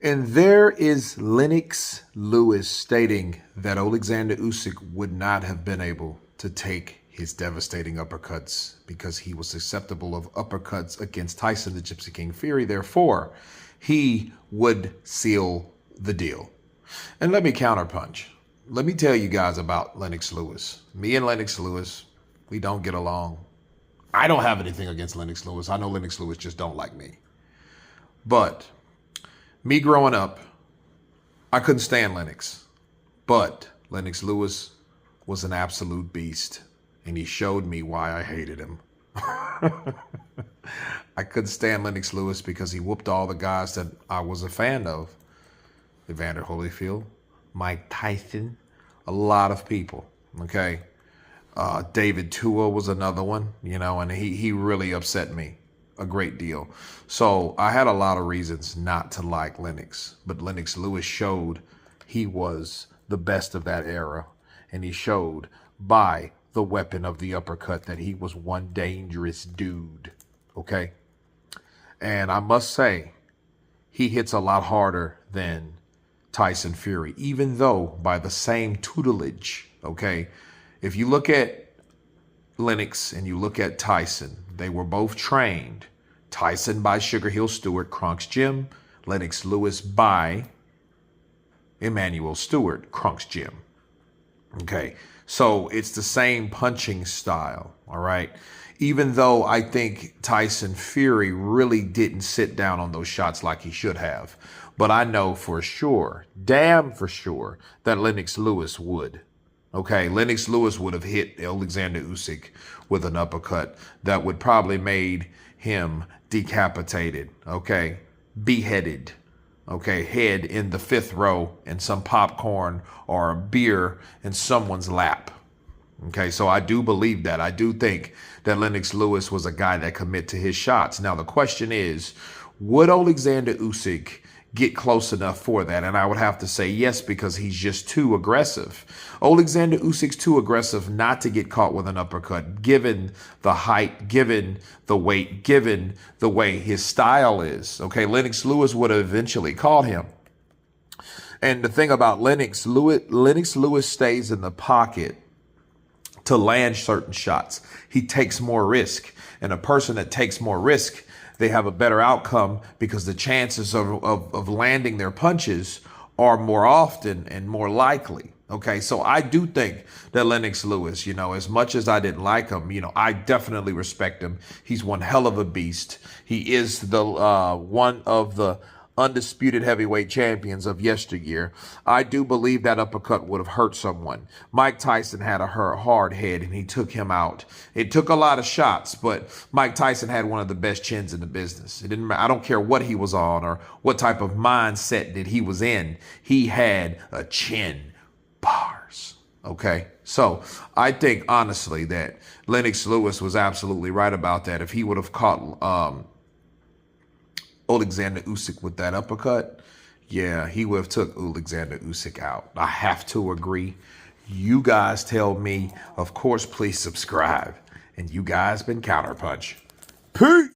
And there is Lennox Lewis stating that Oleksandr Usyk would not have been able to take his devastating uppercuts because he was susceptible of uppercuts against Tyson the Gypsy King Fury. Therefore, he would seal the deal. And let me counterpunch. Let me tell you guys about Lennox Lewis. Me and Lennox Lewis, we don't get along. I don't have anything against Lennox Lewis. I know Lennox Lewis just don't like me. But me growing up, I couldn't stand Lennox. But Lennox Lewis was an absolute beast. And he showed me why I hated him. I couldn't stand Lennox Lewis because he whooped all the guys that I was a fan of. Evander Holyfield, Mike Tyson, a lot of people, okay? David Tua was another one, you know, and he really upset me a great deal. So I had a lot of reasons not to like Lennox, but Lennox Lewis showed he was the best of that era, and he showed by the weapon of the uppercut that he was one dangerous dude, okay? And I must say, he hits a lot harder than Tyson Fury, even though by the same tutelage, okay? If you look at Lennox and you look at Tyson, they were both trained. Tyson by Sugar Hill Stewart, Kronk's gym. Lennox Lewis by Emmanuel Stewart, Kronk's gym. Okay, so it's the same punching style, all right? Even though I think Tyson Fury really didn't sit down on those shots like he should have. But I know for sure, damn for sure, that Lennox Lewis would. Okay, Lennox Lewis would have hit Oleksandr Usyk with an uppercut that would probably made him decapitated, okay, beheaded, okay, head in the 5th row and some popcorn or a beer in someone's lap. Okay, so I do believe that. I do think that Lennox Lewis was a guy that commit to his shots. Now, the question is, would Oleksandr Usyk get close enough for that? And I would have to say yes, because he's just too aggressive. Oleksandr Usyk's too aggressive not to get caught with an uppercut, given the height, given the weight, given the way his style is. Okay, Lennox Lewis would have eventually caught him. And the thing about Lennox Lewis stays in the pocket to land certain shots. He takes more risk. And a person that takes more risk, they have a better outcome because the chances of landing their punches are more often and more likely. Okay, so I do think that Lennox Lewis, you know, as much as I didn't like him, you know, I definitely respect him. He's one hell of a beast. He is the one of the undisputed heavyweight champions of yesteryear. I do believe that uppercut would have hurt someone. Mike Tyson had a hard head and he took him out. It took a lot of shots, but Mike Tyson had one of the best chins in the business. It didn't matter. I don't care what he was on or what type of mindset that he was in. He had a chin. Bars. Okay, so I think honestly that Lennox Lewis was absolutely right about that. If he would have caught Oleksandr Usyk with that uppercut, yeah, he would have took Oleksandr Usyk out. I have to agree. You guys tell me. Of course, please subscribe. And you guys been Counterpunch. Peace.